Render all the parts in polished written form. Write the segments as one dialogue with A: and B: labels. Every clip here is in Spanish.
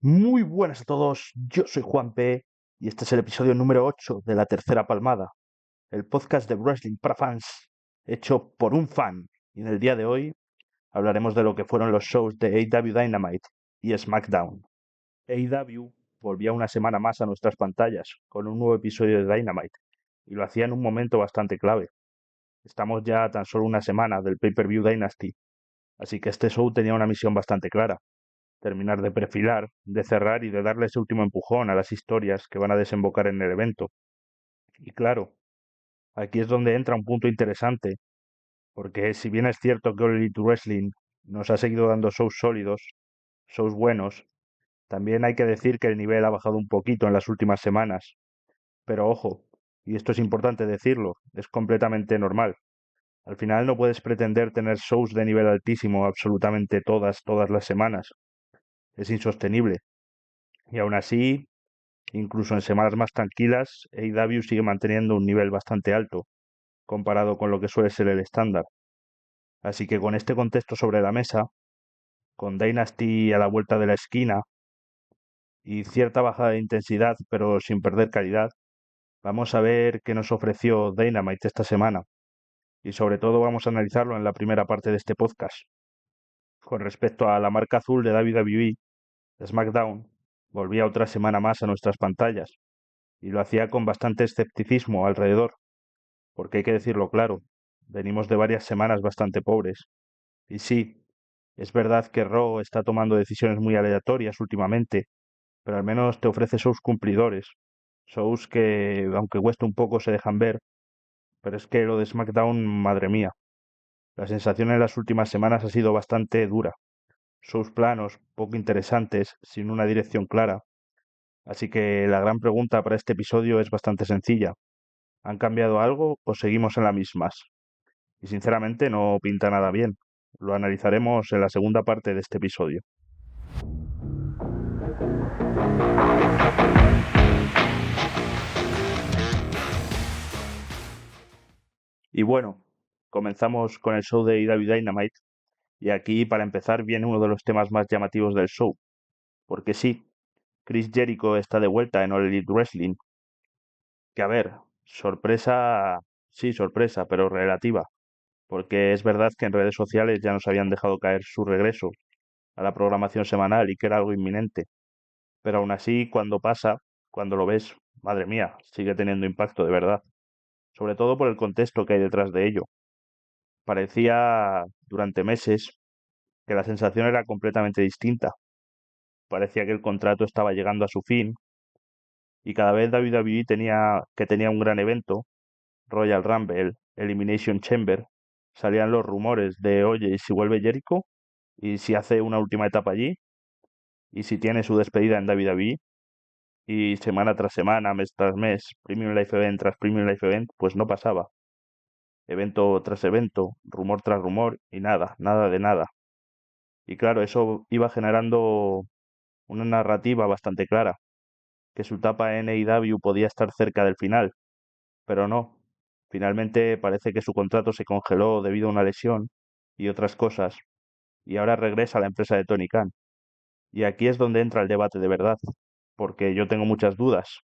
A: Muy buenas a todos, yo soy Juan P. y este es el episodio número 8 de La Tercera Palmada, el podcast de wrestling para fans hecho por un fan. Y en el día de hoy hablaremos de lo que fueron los shows de AEW Dynamite y SmackDown. AEW volvía una semana más a nuestras pantallas con un nuevo episodio de Dynamite y lo hacía en un momento bastante clave. Estamos ya a tan solo una semana del Pay-Per-View Dynasty, así que este show tenía una misión bastante clara: terminar de perfilar, de cerrar y de darle ese último empujón a las historias que van a desembocar en el evento. Y claro, aquí es donde entra un punto interesante, porque si bien es cierto que All Elite Wrestling nos ha seguido dando shows sólidos, shows buenos, también hay que decir que el nivel ha bajado un poquito en las últimas semanas. Pero ojo, y esto es importante decirlo, es completamente normal. Al final no puedes pretender tener shows de nivel altísimo absolutamente todas las semanas. Es insostenible. Y aún así, incluso en semanas más tranquilas, AEW sigue manteniendo un nivel bastante alto comparado con lo que suele ser el estándar. Así que con este contexto sobre la mesa, con Dynasty a la vuelta de la esquina y cierta bajada de intensidad pero sin perder calidad, vamos a ver qué nos ofreció Dynamite esta semana y sobre todo vamos a analizarlo en la primera parte de este podcast. Con respecto a la marca azul de WWE, SmackDown volvía otra semana más a nuestras pantallas y lo hacía con bastante escepticismo alrededor, porque hay que decirlo claro, venimos de varias semanas bastante pobres. Y sí, es verdad que Raw está tomando decisiones muy aleatorias últimamente, pero al menos te ofrece shows cumplidores, shows que, aunque cueste un poco, se dejan ver, pero es que lo de SmackDown, madre mía, la sensación en las últimas semanas ha sido bastante dura. Shows planos, poco interesantes, sin una dirección clara. Así que la gran pregunta para este episodio es bastante sencilla. ¿Han cambiado algo o seguimos en las mismas? Y sinceramente no pinta nada bien. Lo analizaremos en la segunda parte de este episodio. Y bueno, comenzamos con el show de AEW Dynamite y aquí para empezar viene uno de los temas más llamativos del show, porque sí, Chris Jericho está de vuelta en All Elite Wrestling, que a ver, sorpresa, sí, sorpresa, pero relativa, porque es verdad que en redes sociales ya nos habían dejado caer su regreso a la programación semanal y que era algo inminente. Pero aún así, cuando pasa, cuando lo ves, madre mía, sigue teniendo impacto de verdad. Sobre todo por el contexto que hay detrás de ello. Parecía durante meses que la sensación era completamente distinta. Parecía que el contrato estaba llegando a su fin y cada vez WWE tenía un gran evento, Royal Rumble, Elimination Chamber, salían los rumores de, oye, ¿y si vuelve Jericho? ¿Y si hace una última etapa allí? ¿Y si tiene su despedida en WWE? Y semana tras semana, mes tras mes, Premium Live Event tras Premium Live Event, pues no pasaba. Evento tras evento, rumor tras rumor y nada, nada de nada. Y claro, eso iba generando una narrativa bastante clara, que su etapa en AEW podía estar cerca del final, pero no. Finalmente parece que su contrato se congeló debido a una lesión y otras cosas, y ahora regresa a la empresa de Tony Khan. Y aquí es donde entra el debate de verdad, porque yo tengo muchas dudas.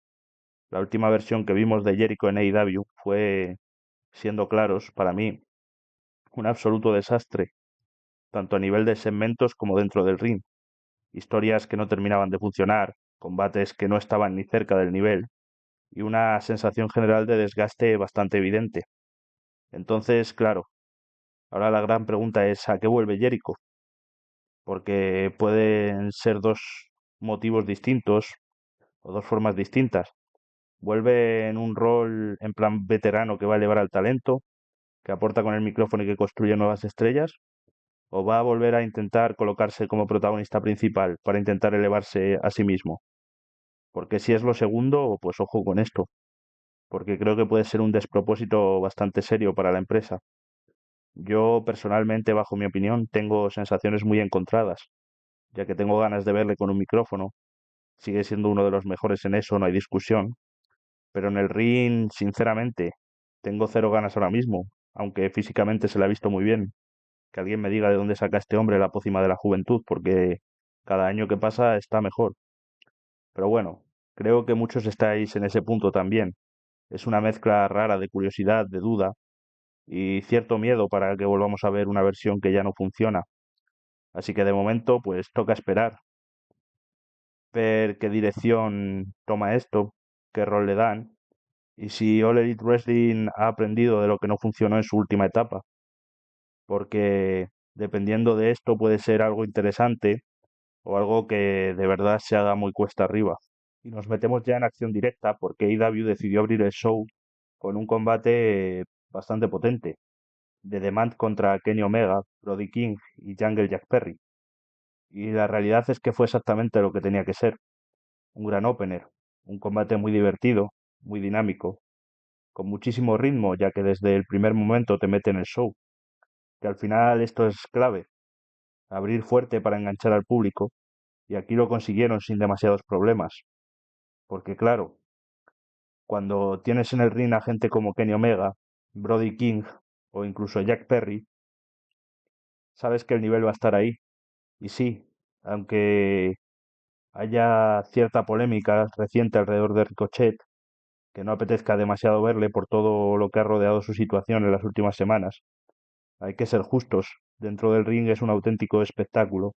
A: La última versión que vimos de Jericho en AEW fue, siendo claros, para mí, un absoluto desastre, tanto a nivel de segmentos como dentro del ring. Historias que no terminaban de funcionar, combates que no estaban ni cerca del nivel y una sensación general de desgaste bastante evidente. Entonces, claro, ahora la gran pregunta es ¿a qué vuelve Jericho? Porque pueden ser dos motivos distintos o dos formas distintas. Vuelve en un rol en plan veterano que va a elevar al talento, que aporta con el micrófono y que construye nuevas estrellas, o va a volver a intentar colocarse como protagonista principal para intentar elevarse a sí mismo. Porque si es lo segundo, pues ojo con esto, porque creo que puede ser un despropósito bastante serio para la empresa. Yo personalmente, bajo mi opinión, tengo sensaciones muy encontradas, ya que tengo ganas de verle con un micrófono. Sigue siendo uno de los mejores en eso, no hay discusión. Pero en el ring, sinceramente, tengo cero ganas ahora mismo, aunque físicamente se le ha visto muy bien. Que alguien me diga de dónde saca este hombre la pócima de la juventud, porque cada año que pasa está mejor. Pero bueno, creo que muchos estáis en ese punto también. Es una mezcla rara de curiosidad, de duda y cierto miedo para que volvamos a ver una versión que ya no funciona. Así que de momento, pues toca esperar, ver qué dirección toma esto, qué rol le dan y si All Elite Wrestling ha aprendido de lo que no funcionó en su última etapa, porque dependiendo de esto puede ser algo interesante o algo que de verdad se haga muy cuesta arriba. Y nos metemos ya en acción directa porque AEW decidió abrir el show con un combate bastante potente de Demand contra Kenny Omega, Brody King y Jungle Jack Perry. Y la realidad es que fue exactamente lo que tenía que ser, un gran opener, un combate muy divertido, muy dinámico, con muchísimo ritmo, ya que desde el primer momento te mete en el show, que al final esto es clave, abrir fuerte para enganchar al público, y aquí lo consiguieron sin demasiados problemas, porque claro, cuando tienes en el ring a gente como Kenny Omega, Brody King o incluso Jack Perry, sabes que el nivel va a estar ahí. Y sí, aunque haya cierta polémica reciente alrededor de Ricochet, que no apetezca demasiado verle por todo lo que ha rodeado su situación en las últimas semanas, hay que ser justos. Dentro del ring es un auténtico espectáculo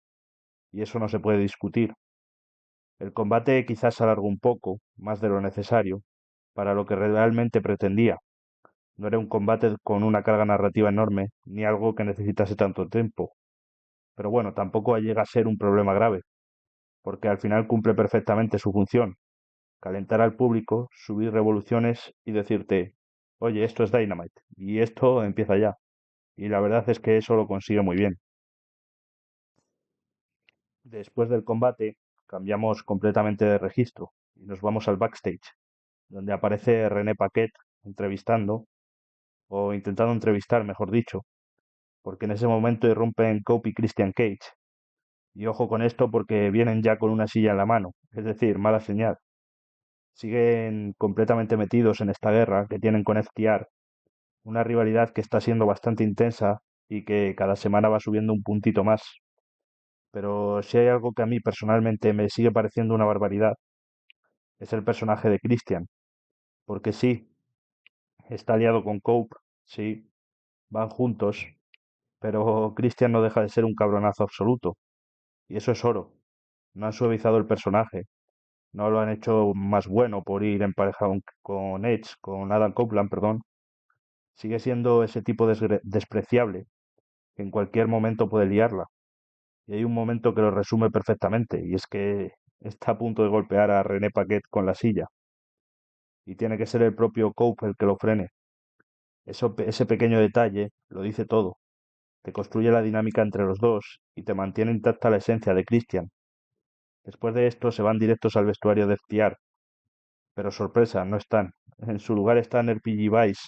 A: y eso no se puede discutir. El combate quizás se alargó un poco, más de lo necesario, para lo que realmente pretendía. No era un combate con una carga narrativa enorme, ni algo que necesitase tanto tiempo. Pero bueno, tampoco llega a ser un problema grave, porque al final cumple perfectamente su función: calentar al público, subir revoluciones y decirte, oye, esto es Dynamite, y esto empieza ya. Y la verdad es que eso lo consigue muy bien. Después del combate, cambiamos completamente de registro y nos vamos al backstage, donde aparece René Paquette entrevistando, o intentando entrevistar, mejor dicho, porque en ese momento irrumpen Cope y Christian Cage. Y ojo con esto porque vienen ya con una silla en la mano, es decir, mala señal. Siguen completamente metidos en esta guerra que tienen con FTR, una rivalidad que está siendo bastante intensa y que cada semana va subiendo un puntito más. Pero si hay algo que a mí personalmente me sigue pareciendo una barbaridad, es el personaje de Christian, porque sí, está aliado con Cope, sí, van juntos, pero Christian no deja de ser un cabronazo absoluto, y eso es oro. No han suavizado el personaje, no lo han hecho más bueno por ir emparejado con Edge, con Adam Copeland, perdón. Sigue siendo ese tipo despreciable que en cualquier momento puede liarla. Y hay un momento que lo resume perfectamente, y es que está a punto de golpear a René Paquette con la silla, y tiene que ser el propio Cope el que lo frene. Ese pequeño detalle lo dice todo. Te construye la dinámica entre los dos y te mantiene intacta la esencia de Christian. Después de esto se van directos al vestuario de FTR, pero sorpresa, no están. En su lugar están el PG Vice,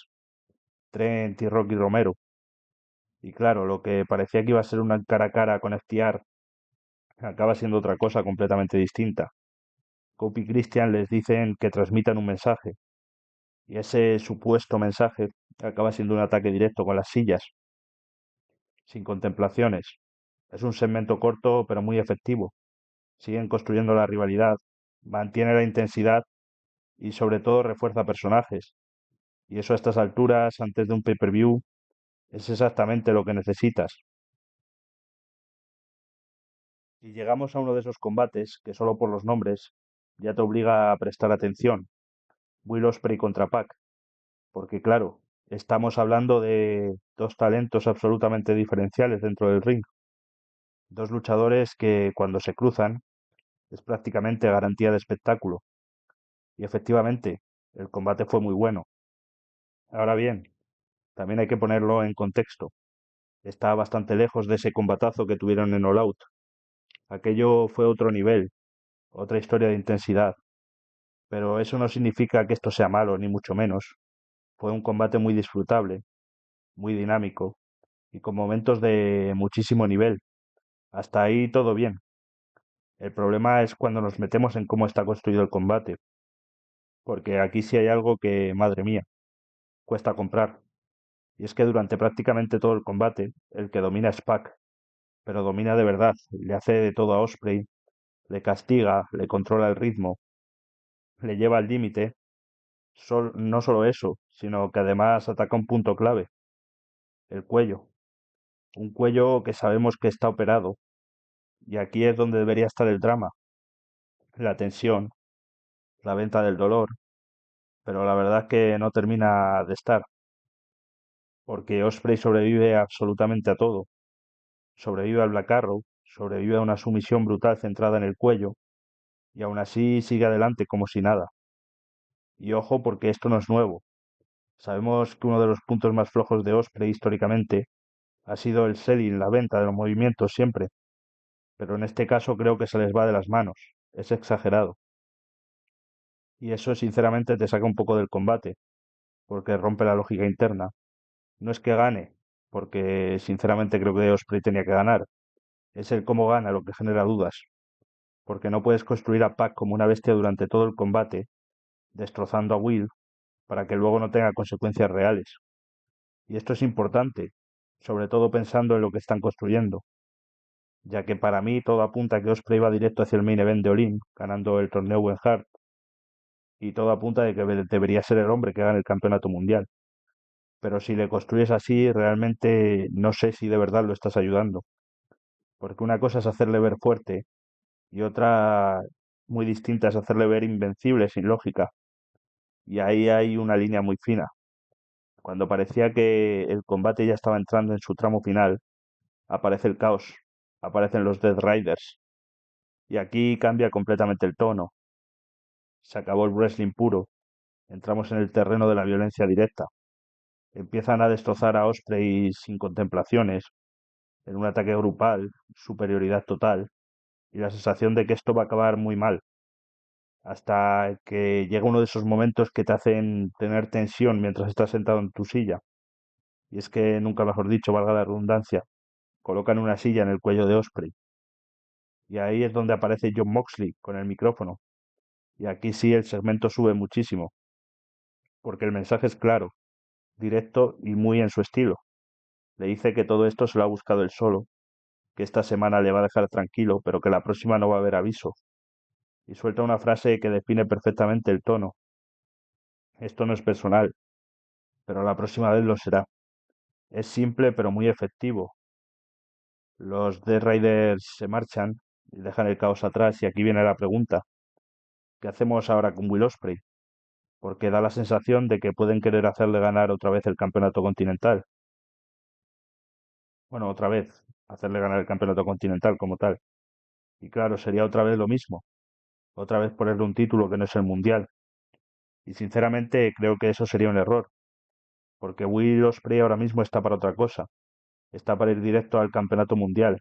A: Trent y Rocky Romero. Y claro, lo que parecía que iba a ser una cara a cara con FTR acaba siendo otra cosa completamente distinta. Cope y Christian les dicen que transmitan un mensaje, y ese supuesto mensaje acaba siendo un ataque directo con las sillas, sin contemplaciones. Es un segmento corto pero muy efectivo. Siguen construyendo la rivalidad, mantiene la intensidad y sobre todo refuerza personajes. Y eso a estas alturas, antes de un pay-per-view, es exactamente lo que necesitas. Y llegamos a uno de esos combates que solo por los nombres ya te obliga a prestar atención. Will Ospreay contra Pac, porque claro, estamos hablando de dos talentos absolutamente diferenciales dentro del ring. Dos luchadores que cuando se cruzan es prácticamente garantía de espectáculo. Y efectivamente, el combate fue muy bueno. Ahora bien, también hay que ponerlo en contexto. Está bastante lejos de ese combatazo que tuvieron en All Out. Aquello fue otro nivel, otra historia de intensidad. Pero eso no significa que esto sea malo, ni mucho menos. Fue un combate muy disfrutable, muy dinámico y con momentos de muchísimo nivel. Hasta ahí todo bien. El problema es cuando nos metemos en cómo está construido el combate, porque aquí sí hay algo que, madre mía, cuesta comprar. Y es que durante prácticamente todo el combate, el que domina es Pac, pero domina de verdad, le hace de todo a Osprey, le castiga, le controla el ritmo, le lleva al límite. No solo eso, sino que además ataca un punto clave, el cuello. Un cuello que sabemos que está operado. Y aquí es donde debería estar el drama, la tensión, la venta del dolor. Pero la verdad es que no termina de estar, porque Osprey sobrevive absolutamente a todo. Sobrevive al Black Arrow, sobrevive a una sumisión brutal centrada en el cuello, y aún así sigue adelante como si nada. Y ojo porque esto no es nuevo. Sabemos que uno de los puntos más flojos de Osprey históricamente ha sido el selling, la venta de los movimientos siempre, pero en este caso creo que se les va de las manos. Es exagerado. Y eso sinceramente te saca un poco del combate, porque rompe la lógica interna. No es que gane, porque sinceramente creo que Osprey tenía que ganar. Es el cómo gana lo que genera dudas, porque no puedes construir a Pac como una bestia durante todo el combate, destrozando a Will, para que luego no tenga consecuencias reales. Y esto es importante, sobre todo pensando en lo que están construyendo, ya que para mí todo apunta a que Osprey va directo hacia el main event de Olin, ganando el torneo Owen Hart, y todo apunta de que debería ser el hombre que gane el campeonato mundial. Pero si le construyes así, realmente no sé si de verdad lo estás ayudando, porque una cosa es hacerle ver fuerte y otra muy distinta es hacerle ver invencible sin lógica. Y ahí hay una línea muy fina. Cuando parecía que el combate ya estaba entrando en su tramo final, aparece el caos, aparecen los Death Riders. Y aquí cambia completamente el tono. Se acabó el wrestling puro. Entramos en el terreno de la violencia directa. Empiezan a destrozar a Osprey sin contemplaciones, en un ataque grupal, superioridad total, y la sensación de que esto va a acabar muy mal, hasta que llega uno de esos momentos que te hacen tener tensión mientras estás sentado en tu silla. Y es que, nunca mejor dicho, valga la redundancia, colocan una silla en el cuello de Osprey. Y ahí es donde aparece John Moxley con el micrófono. Y aquí sí el segmento sube muchísimo, porque el mensaje es claro, directo y muy en su estilo. Le dice que todo esto se lo ha buscado él solo, que esta semana le va a dejar tranquilo, pero que la próxima no va a haber aviso. Y suelta una frase que define perfectamente el tono. Esto no es personal, pero la próxima vez lo será. Es simple pero muy efectivo. Los Death Riders se marchan y dejan el caos atrás y aquí viene la pregunta. ¿Qué hacemos ahora con Will Ospreay? Porque da la sensación de que pueden querer hacerle ganar otra vez el campeonato continental. Bueno, otra vez, hacerle ganar el campeonato continental como tal. Y claro, sería otra vez lo mismo. Otra vez ponerle un título que no es el mundial. Y sinceramente creo que eso sería un error. Porque Will Ospreay ahora mismo está para otra cosa. Está para ir directo al campeonato mundial.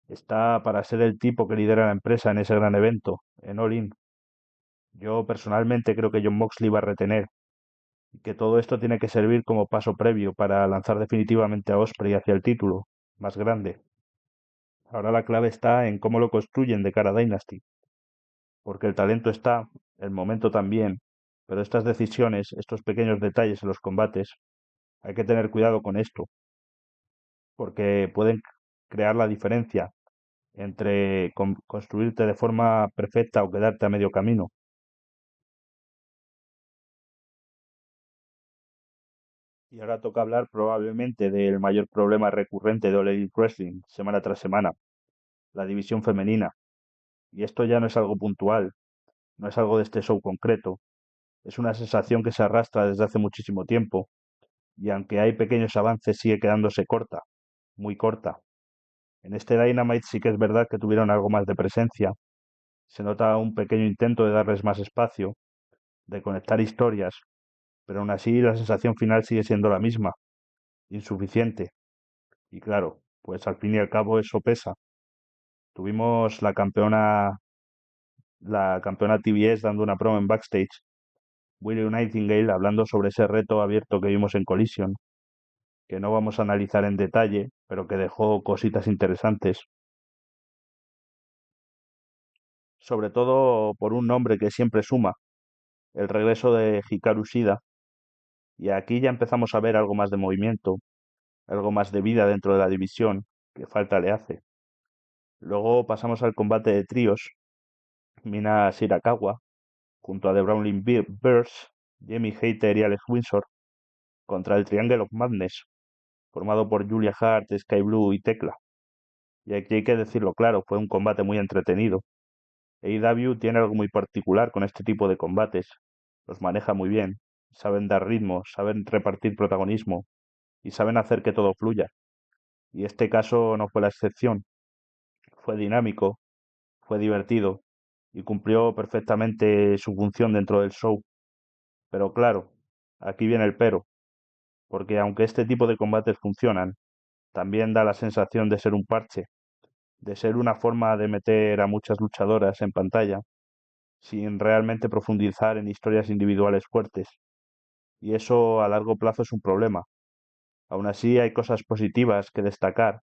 A: Está para ser el tipo que lidera la empresa en ese gran evento, en All In. Yo personalmente creo que John Moxley va a retener y que todo esto tiene que servir como paso previo para lanzar definitivamente a Osprey hacia el título más grande. Ahora la clave está en cómo lo construyen de cara a Dynasty, porque el talento está, el momento también, pero estas decisiones, estos pequeños detalles en los combates, hay que tener cuidado con esto, porque pueden crear la diferencia entre construirte de forma perfecta o quedarte a medio camino. Y ahora toca hablar probablemente del mayor problema recurrente de All Elite Wrestling semana tras semana, la división femenina. Y esto ya no es algo puntual, no es algo de este show concreto, es una sensación que se arrastra desde hace muchísimo tiempo, y aunque hay pequeños avances sigue quedándose corta, muy corta. En este Dynamite sí que es verdad que tuvieron algo más de presencia, se nota un pequeño intento de darles más espacio, de conectar historias, pero aún así la sensación final sigue siendo la misma, insuficiente. Y claro, pues al fin y al cabo eso pesa. Tuvimos la campeona TBS dando una promo en backstage, Willow Nightingale hablando sobre ese reto abierto que vimos en Collision, que no vamos a analizar en detalle, pero que dejó cositas interesantes, sobre todo por un nombre que siempre suma, el regreso de Hikaru Shida, y aquí ya empezamos a ver algo más de movimiento, algo más de vida dentro de la división, que falta le hace. Luego pasamos al combate de tríos, Mina Shirakawa junto a The Brawling Bears, Jamie Hayter y Alex Windsor, contra el Triangle of Madness, formado por Julia Hart, Sky Blue y Tekla. Y aquí hay que decirlo claro, fue un combate muy entretenido. AEW tiene algo muy particular con este tipo de combates. Los maneja muy bien, saben dar ritmo, saben repartir protagonismo y saben hacer que todo fluya. Y este caso no fue la excepción. Fue dinámico, fue divertido y cumplió perfectamente su función dentro del show. Pero claro, aquí viene el pero, porque aunque este tipo de combates funcionan, también da la sensación de ser un parche, de ser una forma de meter a muchas luchadoras en pantalla sin realmente profundizar en historias individuales fuertes. Y eso a largo plazo es un problema. Aún así hay cosas positivas que destacar,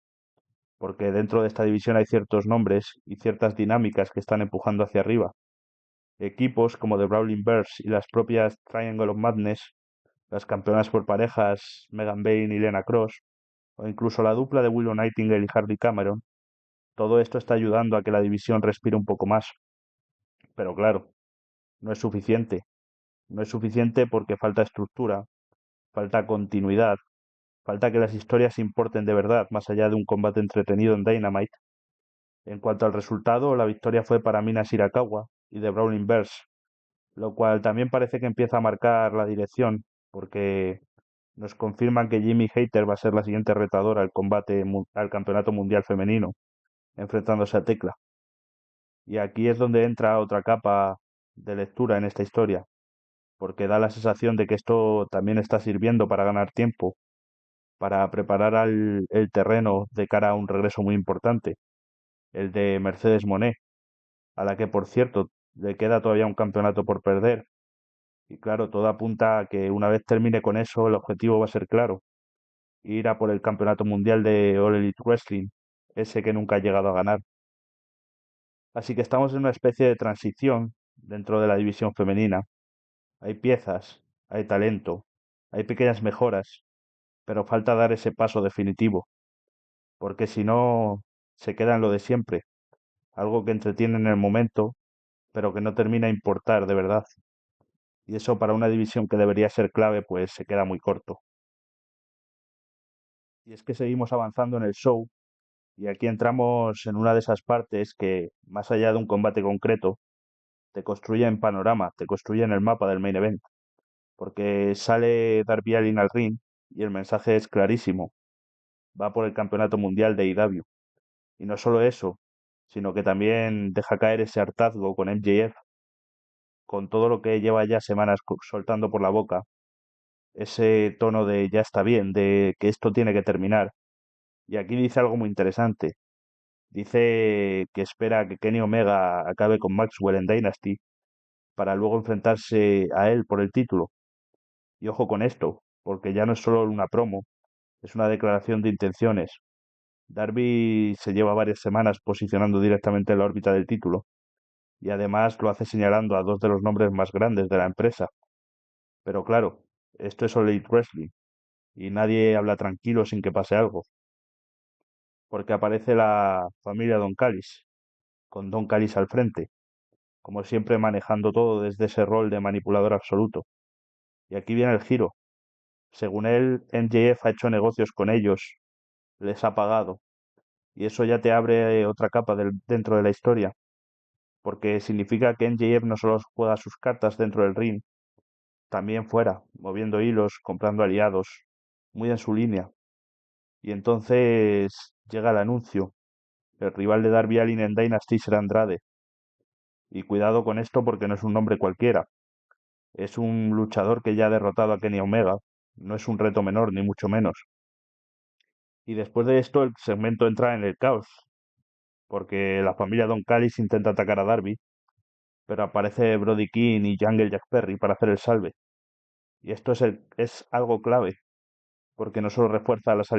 A: porque dentro de esta división hay ciertos nombres y ciertas dinámicas que están empujando hacia arriba. Equipos como The Brawling Bears y las propias Triangle of Madness, las campeonas por parejas Megan Bayne y Lena Cross, o incluso la dupla de Willow Nightingale y Hardy Cameron, todo esto está ayudando a que la división respire un poco más. Pero claro, no es suficiente. No es suficiente porque falta estructura, falta continuidad, falta que las historias importen de verdad, más allá de un combate entretenido en Dynamite. En cuanto al resultado, la victoria fue para Mina Shirakawa y The Brawling Bears, lo cual también parece que empieza a marcar la dirección, porque nos confirman que Jimmy Hayter va a ser la siguiente retadora al al campeonato mundial femenino, enfrentándose a Tekla. Y aquí es donde entra otra capa de lectura en esta historia, porque da la sensación de que esto también está sirviendo para ganar tiempo, para preparar el terreno de cara a un regreso muy importante, el de Mercedes Moné, a la que por cierto le queda todavía un campeonato por perder. Y claro, todo apunta a que una vez termine con eso, el objetivo va a ser claro, ir a por el campeonato mundial de All Elite Wrestling, ese que nunca ha llegado a ganar. Así que estamos en una especie de transición dentro de la división femenina. Hay piezas, hay talento, hay pequeñas mejoras, pero falta dar ese paso definitivo, porque si no, se queda en lo de siempre, algo que entretiene en el momento, pero que no termina a importar de verdad. Y eso para una división que debería ser clave, pues se queda muy corto. Y es que seguimos avanzando en el show, y aquí entramos en una de esas partes que, más allá de un combate concreto, te construye en panorama, te construye en el mapa del main event, porque sale Darby Allin al ring y el mensaje es clarísimo, va por el campeonato mundial de AEW. Y no solo eso, sino que también deja caer ese hartazgo con MJF, con todo lo que lleva ya semanas soltando por la boca, ese tono de ya está bien, de que esto tiene que terminar. Y aquí dice algo muy interesante. Dice que espera que Kenny Omega acabe con Maxwell en Dynasty para luego enfrentarse a él por el título. Y ojo con esto, porque ya no es solo una promo, es una declaración de intenciones. Darby se lleva varias semanas posicionando directamente en la órbita del título, y además lo hace señalando a dos de los nombres más grandes de la empresa. Pero claro, esto es All Elite Wrestling, y nadie habla tranquilo sin que pase algo, porque aparece la familia Don Callis, con Don Callis al frente, como siempre manejando todo desde ese rol de manipulador absoluto. Y aquí viene el giro. Según él, MJF ha hecho negocios con ellos, les ha pagado, y eso ya te abre otra capa dentro de la historia, porque significa que MJF no solo juega sus cartas dentro del ring, también fuera, moviendo hilos, comprando aliados, muy en su línea. Y entonces llega el anuncio. El rival de Darby Allin en Dynasty será Andrade. Y cuidado con esto porque no es un nombre cualquiera. Es un luchador que ya ha derrotado a Kenny Omega. No es un reto menor, ni mucho menos. Y después de esto el segmento entra en el caos, porque la familia Don Callis intenta atacar a Darby, pero aparece Brody King y Jungle Jack Perry para hacer el salve. Y esto es algo clave, porque no solo refuerza las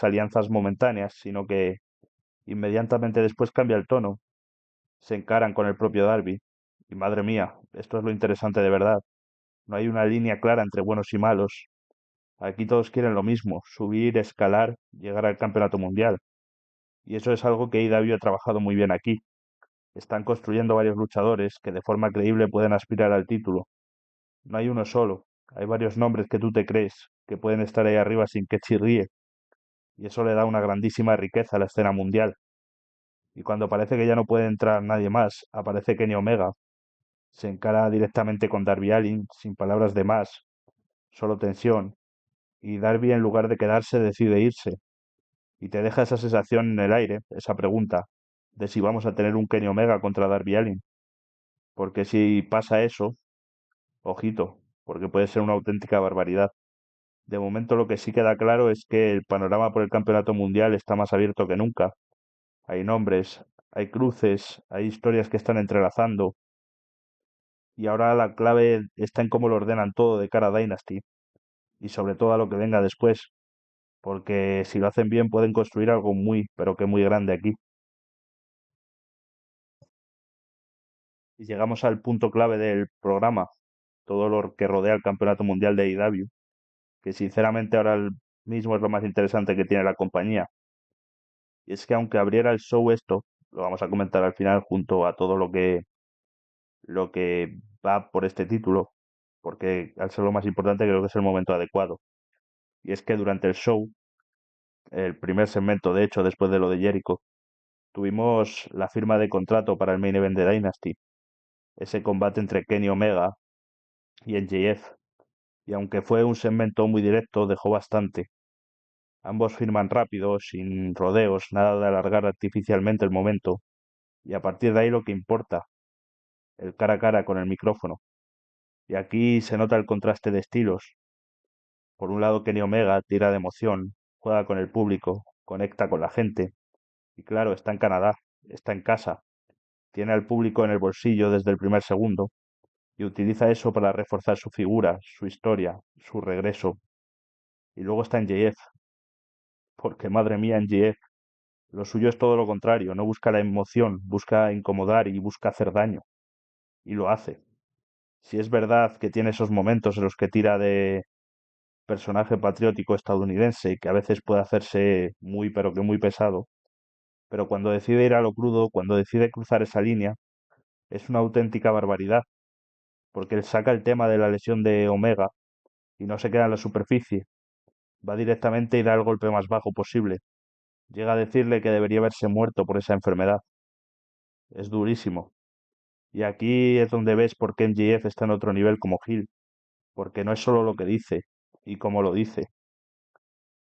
A: alianzas momentáneas, sino que inmediatamente después cambia el tono, se encaran con el propio Darby. Y madre mía, esto es lo interesante de verdad. No hay una línea clara entre buenos y malos. Aquí todos quieren lo mismo, subir, escalar, llegar al campeonato mundial. Y eso es algo que AEW ha trabajado muy bien aquí. Están construyendo varios luchadores que de forma creíble pueden aspirar al título. No hay uno solo, hay varios nombres que tú te crees que pueden estar ahí arriba sin que chirríe, y eso le da una grandísima riqueza a la escena mundial. Y cuando parece que ya no puede entrar nadie más, aparece Kenny Omega, se encara directamente con Darby Allin, sin palabras de más, solo tensión, y Darby en lugar de quedarse decide irse, y te deja esa sensación en el aire, esa pregunta, de si vamos a tener un Kenny Omega contra Darby Allin, porque si pasa eso, ojito, porque puede ser una auténtica barbaridad. De momento lo que sí queda claro es que el panorama por el campeonato mundial está más abierto que nunca. Hay nombres, hay cruces, hay historias que están entrelazando, y ahora la clave está en cómo lo ordenan todo de cara a Dynasty, y sobre todo a lo que venga después, porque si lo hacen bien pueden construir algo muy, pero que muy grande aquí. Y llegamos al punto clave del programa, todo lo que rodea el campeonato mundial de AEW, que sinceramente mismo es lo más interesante que tiene la compañía. Y es que aunque abriera el show esto, lo vamos a comentar al final junto a todo lo que va por este título, porque al ser lo más importante creo que es el momento adecuado. Y es que durante el show, el primer segmento de hecho después de lo de Jericho, tuvimos la firma de contrato para el main event de Dynasty, ese combate entre Kenny Omega y MJF. Y aunque fue un segmento muy directo, dejó bastante. Ambos firman rápido, sin rodeos, nada de alargar artificialmente el momento, y a partir de ahí lo que importa, el cara a cara con el micrófono. Y aquí se nota el contraste de estilos. Por un lado, Kenny Omega tira de emoción, juega con el público, conecta con la gente, y claro, está en Canadá, está en casa, tiene al público en el bolsillo desde el primer segundo, y utiliza eso para reforzar su figura, su historia, su regreso. Y luego está en JF, porque madre mía, en JF, lo suyo es todo lo contrario, no busca la emoción, busca incomodar y busca hacer daño, y lo hace. Si es verdad que tiene esos momentos en los que tira de personaje patriótico estadounidense, que a veces puede hacerse muy, pero que muy pesado, pero cuando decide ir a lo crudo, cuando decide cruzar esa línea, es una auténtica barbaridad, porque él saca el tema de la lesión de Omega y no se queda en la superficie, va directamente y da el golpe más bajo posible. Llega a decirle que debería haberse muerto por esa enfermedad. Es durísimo. Y aquí es donde ves por qué MJF está en otro nivel como Hill, porque no es solo lo que dice y cómo lo dice,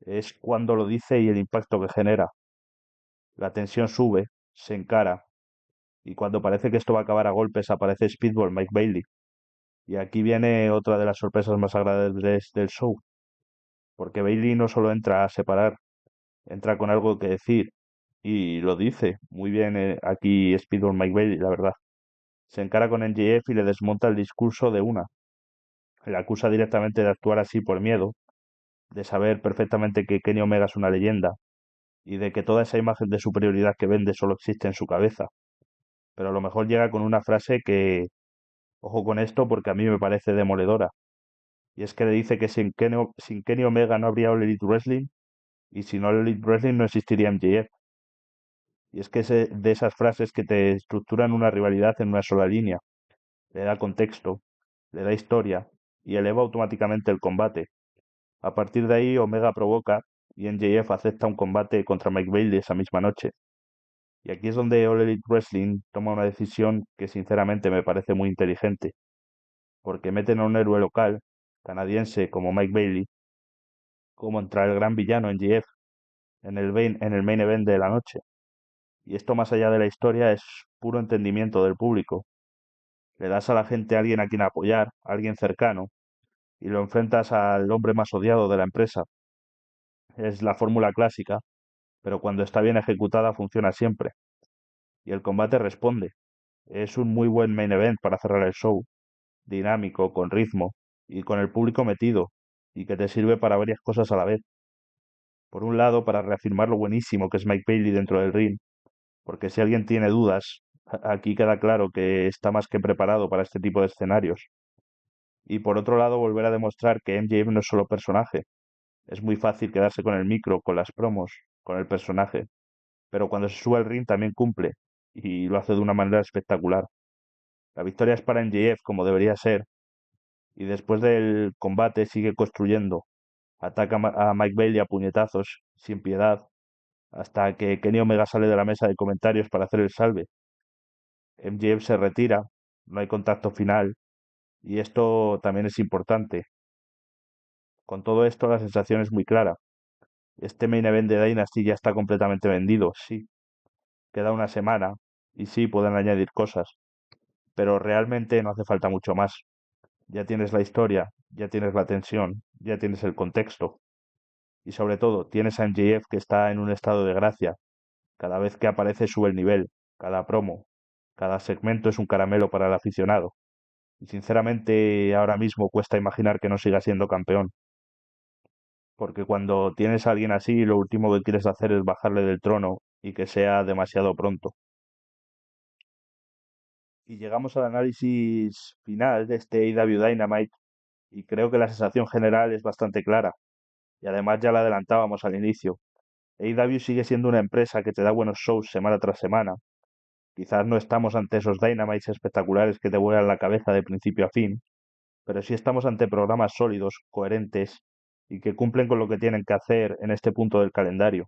A: es cuando lo dice y el impacto que genera. La tensión sube, se encara, y cuando parece que esto va a acabar a golpes aparece Speedball Mike Bailey. Y aquí viene otra de las sorpresas más agradables del show, porque Bailey no solo entra a separar, entra con algo que decir, y lo dice muy bien aquí Speedball Mike Bailey, la verdad. Se encara con MJF y le desmonta el discurso de una. Le acusa directamente de actuar así por miedo, de saber perfectamente que Kenny Omega es una leyenda, y de que toda esa imagen de superioridad que vende solo existe en su cabeza. Pero a lo mejor llega con una frase que, ojo con esto porque a mí me parece demoledora. Y es que le dice que sin Kenny Omega no habría All Elite Wrestling y sin All Elite Wrestling no existiría MJF. Y es que es de esas frases que te estructuran una rivalidad en una sola línea. Le da contexto, le da historia y eleva automáticamente el combate. A partir de ahí Omega provoca y MJF acepta un combate contra Mike Bailey esa misma noche. Y aquí es donde All Elite Wrestling toma una decisión que sinceramente me parece muy inteligente, porque meten a un héroe local, canadiense como Mike Bailey, como entra el gran villano en GF en el main event de la noche. Y esto más allá de la historia es puro entendimiento del público. Le das a la gente a alguien a quien apoyar, a alguien cercano, y lo enfrentas al hombre más odiado de la empresa. Es la fórmula clásica, pero cuando está bien ejecutada funciona siempre. Y el combate responde. Es un muy buen main event para cerrar el show, dinámico, con ritmo y con el público metido, y que te sirve para varias cosas a la vez. Por un lado, para reafirmar lo buenísimo que es Mike Bailey dentro del ring, porque si alguien tiene dudas, aquí queda claro que está más que preparado para este tipo de escenarios. Y por otro lado, volver a demostrar que MJF no es solo personaje. Es muy fácil quedarse con el micro, con las promos, con el personaje, pero cuando se sube al ring también cumple. y lo hace de una manera espectacular. La victoria es para MJF como debería ser, y después del combate sigue construyendo. Ataca a Mike Bailey a puñetazos, sin piedad, hasta que Kenny Omega sale de la mesa de comentarios para hacer el salve. MJF se retira, no hay contacto final, y esto también es importante. Con todo esto, la sensación es muy clara. Este main event de Dynasty ya está completamente vendido, sí. Queda una semana, y sí, pueden añadir cosas, pero realmente no hace falta mucho más. Ya tienes la historia, ya tienes la tensión, ya tienes el contexto, y sobre todo, tienes a MJF que está en un estado de gracia. Cada vez que aparece sube el nivel, cada promo, cada segmento es un caramelo para el aficionado. Y sinceramente ahora mismo cuesta imaginar que no siga siendo campeón, porque cuando tienes a alguien así, lo último que quieres hacer es bajarle del trono y que sea demasiado pronto. Y llegamos al análisis final de este AEW Dynamite y creo que la sensación general es bastante clara. Y además ya la adelantábamos al inicio. AEW sigue siendo una empresa que te da buenos shows semana tras semana. Quizás no estamos ante esos Dynamites espectaculares que te vuelan la cabeza de principio a fin, pero sí estamos ante programas sólidos, coherentes y que cumplen con lo que tienen que hacer en este punto del calendario.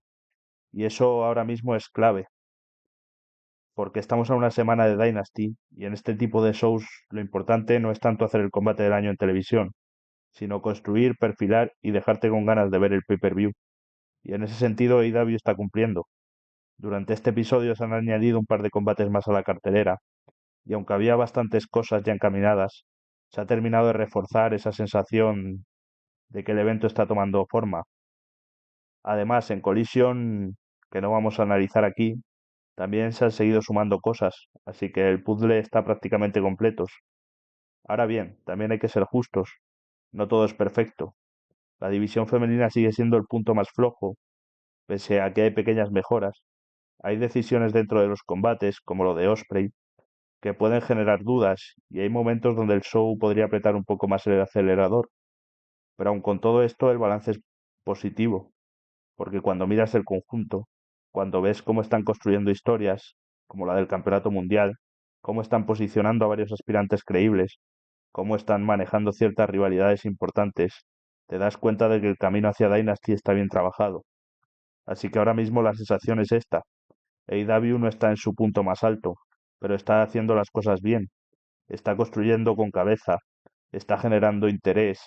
A: Y eso ahora mismo es clave, porque estamos a una semana de Dynasty y en este tipo de shows lo importante no es tanto hacer el combate del año en televisión, sino construir, perfilar y dejarte con ganas de ver el pay-per-view. Y en ese sentido AEW está cumpliendo. Durante este episodio se han añadido un par de combates más a la cartelera, y aunque había bastantes cosas ya encaminadas, se ha terminado de reforzar esa sensación de que el evento está tomando forma. Además, en Collision, que no vamos a analizar aquí, también se han seguido sumando cosas, así que el puzzle está prácticamente completo. Ahora bien, también hay que ser justos, no todo es perfecto. La división femenina sigue siendo el punto más flojo, pese a que hay pequeñas mejoras. Hay decisiones dentro de los combates, como lo de Osprey, que pueden generar dudas, y hay momentos donde el show podría apretar un poco más el acelerador. Pero aun con todo esto, el balance es positivo, porque cuando miras el conjunto, cuando ves cómo están construyendo historias, como la del Campeonato Mundial, cómo están posicionando a varios aspirantes creíbles, cómo están manejando ciertas rivalidades importantes, te das cuenta de que el camino hacia Dynasty está bien trabajado. Así que ahora mismo la sensación es esta. AEW no está en su punto más alto, pero está haciendo las cosas bien, está construyendo con cabeza, está generando interés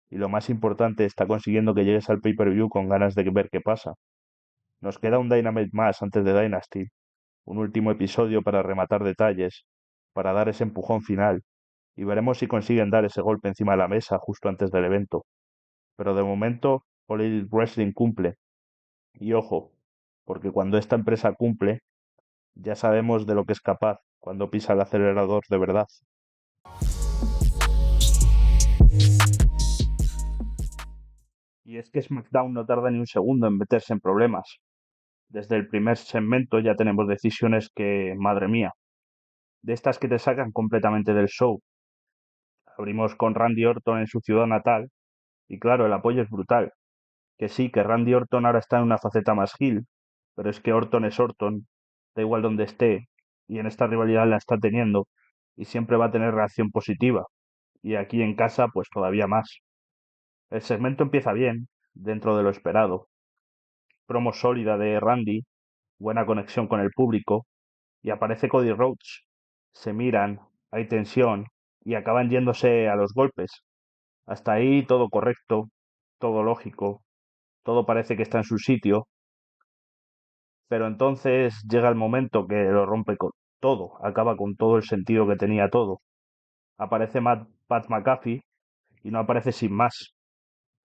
A: y lo más importante, está consiguiendo que llegues al pay-per-view con ganas de ver qué pasa. Nos queda un Dynamite más antes de Dynasty, un último episodio para rematar detalles, para dar ese empujón final, y veremos si consiguen dar ese golpe encima de la mesa justo antes del evento. Pero de momento, All Elite Wrestling cumple. Y ojo, porque cuando esta empresa cumple, ya sabemos de lo que es capaz cuando pisa el acelerador de verdad. Y es que SmackDown no tarda ni un segundo en meterse en problemas. Desde el primer segmento ya tenemos decisiones que, madre mía, de estas que te sacan completamente del show. Abrimos con Randy Orton en su ciudad natal, y claro, el apoyo es brutal. Que sí, que Randy Orton ahora está en una faceta más heel, pero es que Orton es Orton, da igual donde esté, y en esta rivalidad la está teniendo, y siempre va a tener reacción positiva, y aquí en casa pues todavía más. El segmento empieza bien, dentro de lo esperado. Promo sólida de Randy, buena conexión con el público, y aparece Cody Rhodes. Se miran, hay tensión, y acaban yéndose a los golpes. Hasta ahí todo correcto, todo lógico, todo parece que está en su sitio, pero entonces llega el momento que lo rompe con todo, acaba con todo el sentido que tenía todo. Aparece Pat McAfee y no aparece sin más.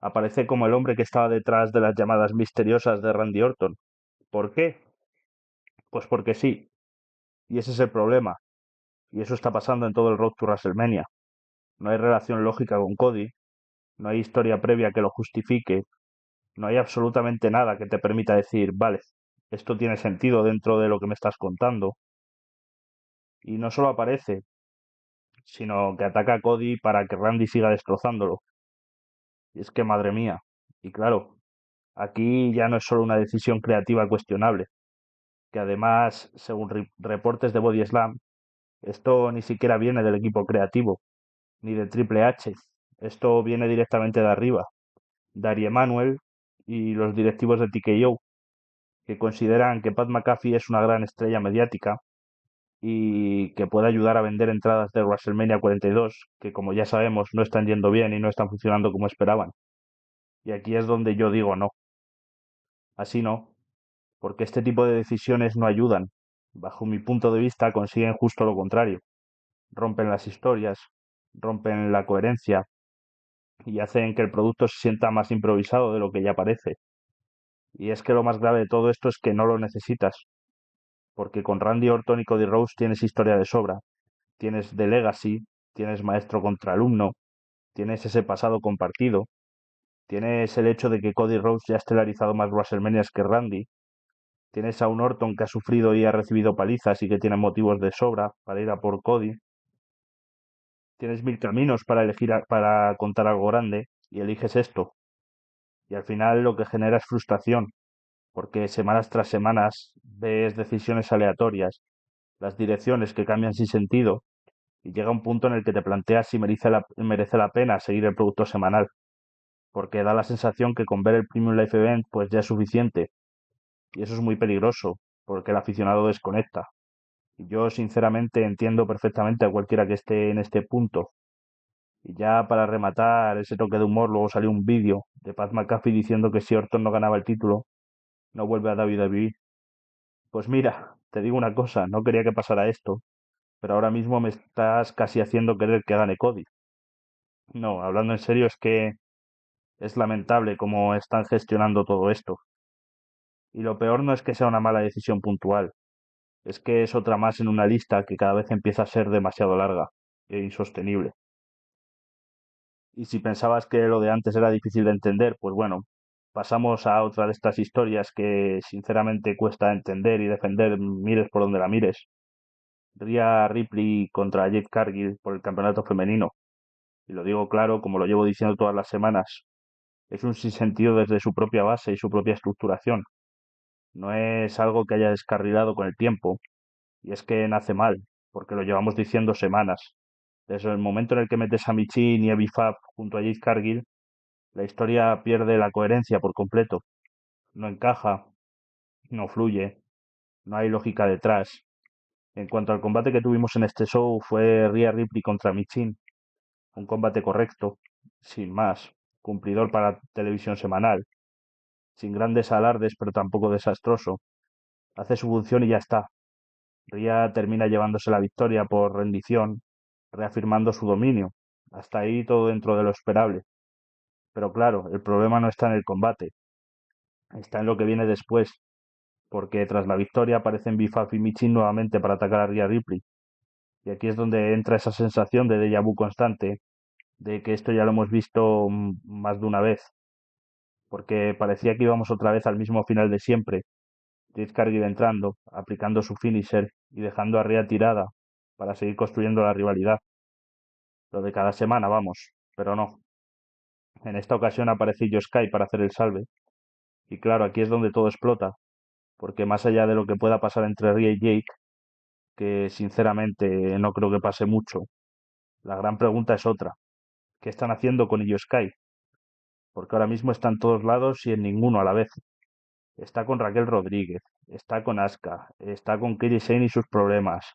A: Aparece como el hombre que estaba detrás de las llamadas misteriosas de Randy Orton. ¿Por qué? Pues porque sí. Y ese es el problema. Y eso está pasando en todo el Road to WrestleMania. No hay relación lógica con Cody, no hay historia previa que lo justifique, no hay absolutamente nada que te permita decir, vale, esto tiene sentido dentro de lo que me estás contando. Y no solo aparece, sino que ataca a Cody para que Randy siga destrozándolo. Y es que madre mía. Y claro, aquí ya no es solo una decisión creativa cuestionable, que además, según reportes de Body Slam, esto ni siquiera viene del equipo creativo, ni de Triple H. Esto viene directamente de arriba, Dari Emanuel y los directivos de TKO, que consideran que Pat McAfee es una gran estrella mediática y que puede ayudar a vender entradas de WrestleMania 42, que como ya sabemos no están yendo bien y no están funcionando como esperaban. Y aquí es donde yo digo no, así no, porque este tipo de decisiones no ayudan. Bajo mi punto de vista consiguen justo lo contrario. Rompen las historias, rompen la coherencia y hacen que el producto se sienta más improvisado de lo que ya parece. Y es que lo más grave de todo esto es que no lo necesitas, porque con Randy Orton y Cody Rhodes tienes historia de sobra, tienes The Legacy, tienes maestro contra alumno, tienes ese pasado compartido, tienes el hecho de que Cody Rhodes ya ha estelarizado más WrestleManias que Randy, tienes a un Orton que ha sufrido y ha recibido palizas y que tiene motivos de sobra para ir a por Cody, tienes mil caminos para elegir para contar algo grande y eliges esto. Y al final lo que genera es frustración, porque semanas tras semanas ves decisiones aleatorias, las direcciones que cambian sin sentido, y llega un punto en el que te planteas si merece la pena seguir el producto semanal, porque da la sensación que con ver el Premium Live Event pues ya es suficiente, y eso es muy peligroso, porque el aficionado desconecta. Y yo sinceramente entiendo perfectamente a cualquiera que esté en este punto. Y ya para rematar ese toque de humor, luego salió un vídeo de Pat McAfee diciendo que si Orton no ganaba el título, no vuelve a WWE. Pues mira, te digo una cosa, no quería que pasara esto, pero ahora mismo me estás casi haciendo querer que gane Cody. No, hablando en serio, es que es lamentable cómo están gestionando todo esto. Y lo peor no es que sea una mala decisión puntual, es que es otra más en una lista que cada vez empieza a ser demasiado larga e insostenible. Y si pensabas que lo de antes era difícil de entender, pues bueno, pasamos a otra de estas historias que sinceramente cuesta entender y defender, mires por donde la mires. Rhea Ripley contra Jade Cargill por el campeonato femenino. Y lo digo claro, como lo llevo diciendo todas las semanas, es un sinsentido desde su propia base y su propia estructuración. No es algo que haya descarrilado con el tiempo, y es que nace mal, porque lo llevamos diciendo semanas. Desde el momento en el que metes a Michin y a Bifab junto a Jade Cargill, la historia pierde la coherencia por completo. No encaja, no fluye, no hay lógica detrás. En cuanto al combate que tuvimos en este show, fue Rhea Ripley contra Michin. Un combate correcto, sin más, cumplidor para televisión semanal, sin grandes alardes pero tampoco desastroso. Hace su función y ya está. Rhea termina llevándose la victoria por rendición, reafirmando su dominio. Hasta ahí todo dentro de lo esperable. Pero claro, el problema no está en el combate, está en lo que viene después, porque tras la victoria aparecen Bifaf y Michin nuevamente para atacar a Rhea Ripley. Y aquí es donde entra esa sensación de déjà vu constante, de que esto ya lo hemos visto más de una vez, porque parecía que íbamos otra vez al mismo final de siempre, Jade Cargill entrando, aplicando su finisher y dejando a Rhea tirada para seguir construyendo la rivalidad. Lo de cada semana, vamos, pero no. En esta ocasión aparece Io Sky para hacer el salve, y claro, aquí es donde todo explota, porque más allá de lo que pueda pasar entre Rhea y Jake, que sinceramente no creo que pase mucho, la gran pregunta es otra. ¿Qué están haciendo con Io Sky? Porque ahora mismo está en todos lados y en ninguno a la vez. Está con Raquel Rodríguez, está con Asuka, está con Kairi Sane y sus problemas.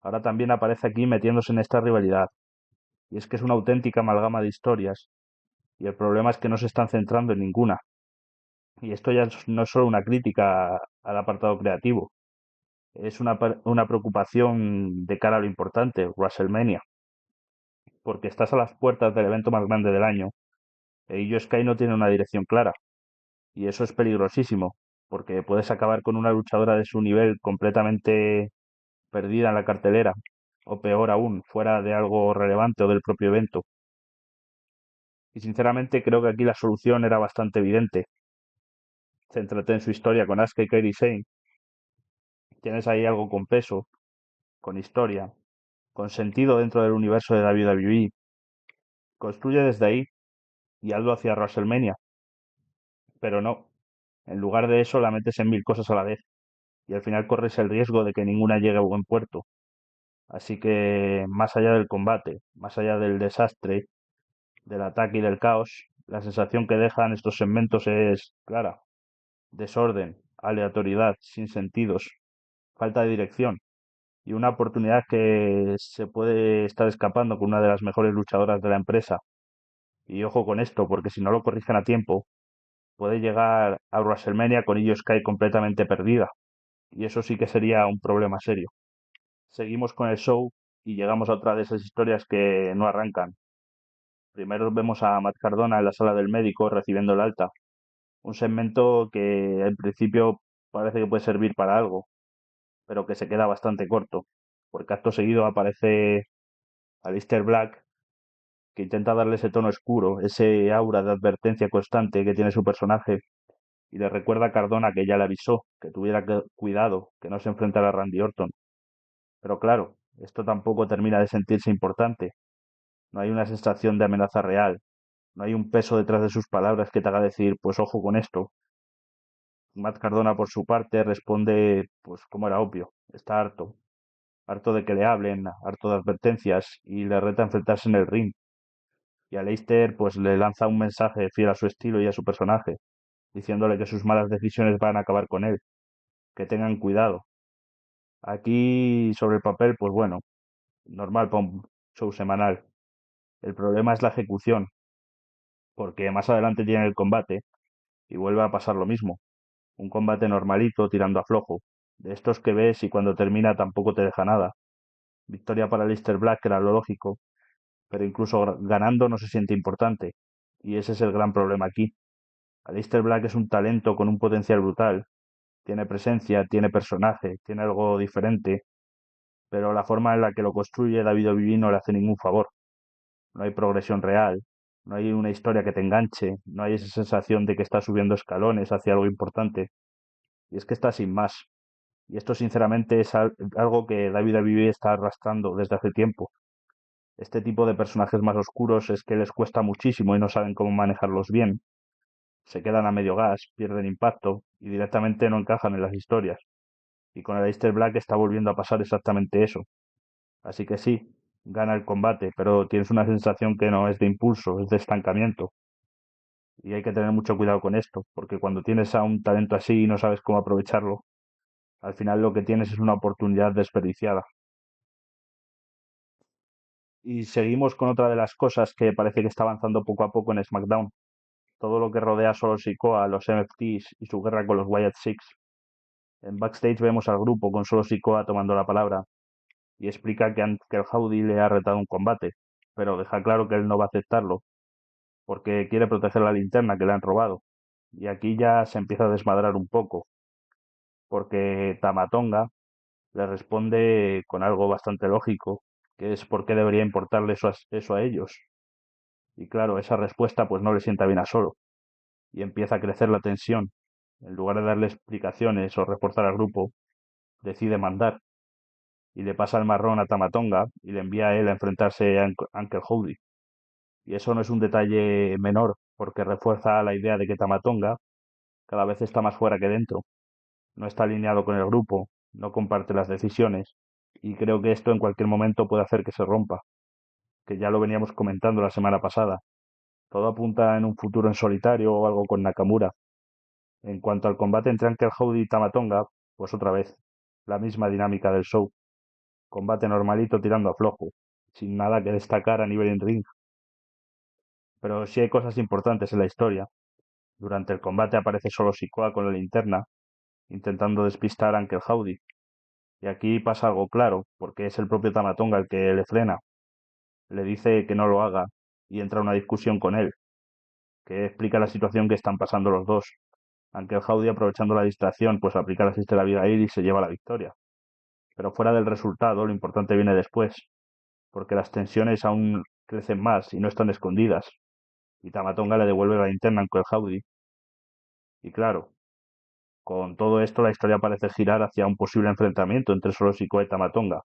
A: Ahora también aparece aquí metiéndose en esta rivalidad. Y es que es una auténtica amalgama de historias. Y el problema es que no se están centrando en ninguna. Y esto ya no es solo una crítica al apartado creativo. Es una preocupación de cara a lo importante, WrestleMania. Porque estás a las puertas del evento más grande del año. E Io Sky no tiene una dirección clara. Y eso es peligrosísimo. Porque puedes acabar con una luchadora de su nivel completamente perdida en la cartelera, o peor aún, fuera de algo relevante o del propio evento. Y sinceramente creo que aquí la solución era bastante evidente. Céntrate en su historia con Asuka y Kairi Sane. Tienes ahí algo con peso, con historia, con sentido dentro del universo de WWE. Construye desde ahí y hazlo hacia WrestleMania. Pero no, en lugar de eso la metes en mil cosas a la vez. y al final corres el riesgo de que ninguna llegue a buen puerto. Así que más allá del combate, más allá del desastre, del ataque y del caos, la sensación que dejan estos segmentos es clara: desorden, aleatoriedad, sinsentidos, falta de dirección y una oportunidad que se puede estar escapando con una de las mejores luchadoras de la empresa. Y ojo con esto, porque si no lo corrigen a tiempo, puede llegar a WrestleMania con Io Sky completamente perdida. Y eso sí que sería un problema serio. Seguimos con el show y llegamos a otra de esas historias que no arrancan. Primero vemos a Matt Cardona en la sala del médico recibiendo el alta. Un segmento que en principio parece que puede servir para algo, pero que se queda bastante corto, porque acto seguido aparece Aleister Black, que intenta darle ese tono oscuro, ese aura de advertencia constante que tiene su personaje, y le recuerda a Cardona que ya le avisó, que tuviera cuidado, que no se enfrentara a Randy Orton. Pero claro, esto tampoco termina de sentirse importante. No hay una sensación de amenaza real, no hay un peso detrás de sus palabras que te haga decir, pues ojo con esto. Matt Cardona, por su parte, responde, pues como era obvio, está harto, harto de que le hablen, harto de advertencias y le reta a enfrentarse en el ring. Y a Leicester, pues le lanza un mensaje fiel a su estilo y a su personaje, diciéndole que sus malas decisiones van a acabar con él, que tengan cuidado. Aquí, sobre el papel, pues bueno, normal para un show semanal. El problema es la ejecución, porque más adelante tiene el combate y vuelve a pasar lo mismo. Un combate normalito tirando a flojo, de estos que ves y cuando termina tampoco te deja nada. Victoria para Lister Black era lo lógico, pero incluso ganando no se siente importante. Y ese es el gran problema aquí. Aleister Black es un talento con un potencial brutal. Tiene presencia, tiene personaje, tiene algo diferente, pero la forma en la que lo construye David Ovivi no le hace ningún favor. No hay progresión real, no hay una historia que te enganche, no hay esa sensación de que está subiendo escalones hacia algo importante. Y es que está sin más. Y esto sinceramente es algo que David Ovivi está arrastrando desde hace tiempo. Este tipo de personajes más oscuros es que les cuesta muchísimo y no saben cómo manejarlos bien. Se quedan a medio gas, pierden impacto y directamente no encajan en las historias. Y con el Aleister Black está volviendo a pasar exactamente eso. Así que sí, gana el combate, pero tienes una sensación que no es de impulso, es de estancamiento. Y hay que tener mucho cuidado con esto, porque cuando tienes a un talento así y no sabes cómo aprovecharlo, al final lo que tienes es una oportunidad desperdiciada. Y seguimos con otra de las cosas que parece que está avanzando poco a poco en SmackDown. Todo lo que rodea a Solo Sikoa, los NFTs y su guerra con los Wyatt Six. En backstage vemos al grupo con Solo Sikoa tomando la palabra y explica que Uncle Howdy le ha retado un combate, pero deja claro que él no va a aceptarlo, porque quiere proteger la linterna que le han robado. Y aquí ya se empieza a desmadrar un poco, porque Tamatonga le responde con algo bastante lógico, que es por qué debería importarle eso a ellos. Y claro, esa respuesta pues no le sienta bien a Solo, y empieza a crecer la tensión. En lugar de darle explicaciones o reforzar al grupo, decide mandar, y le pasa el marrón a Tamatonga y le envía a él a enfrentarse a Uncle Howdy. Y eso no es un detalle menor, porque refuerza la idea de que Tamatonga cada vez está más fuera que dentro, no está alineado con el grupo, no comparte las decisiones, y creo que esto en cualquier momento puede hacer que se rompa, que ya lo veníamos comentando la semana pasada. Todo apunta en un futuro en solitario o algo con Nakamura. En cuanto al combate entre Uncle Howdy y Tamatonga, pues otra vez, la misma dinámica del show. Combate normalito tirando a flojo, sin nada que destacar a nivel en ring. Pero sí hay cosas importantes en la historia. Durante el combate aparece solo Sikoa con la linterna, intentando despistar a Uncle Howdy. Y aquí pasa algo claro, porque es el propio Tamatonga el que le frena. Le dice que no lo haga y entra una discusión con él, que explica la situación que están pasando los dos. Uncle Howdy, aprovechando la distracción, pues aplica la Sister Abigail y se lleva la victoria. Pero fuera del resultado, lo importante viene después, porque las tensiones aún crecen más y no están escondidas. Y Tamatonga le devuelve la linterna a Uncle Howdy. Y claro, con todo esto la historia parece girar hacia un posible enfrentamiento entre Solo Sikoa y Tamatonga,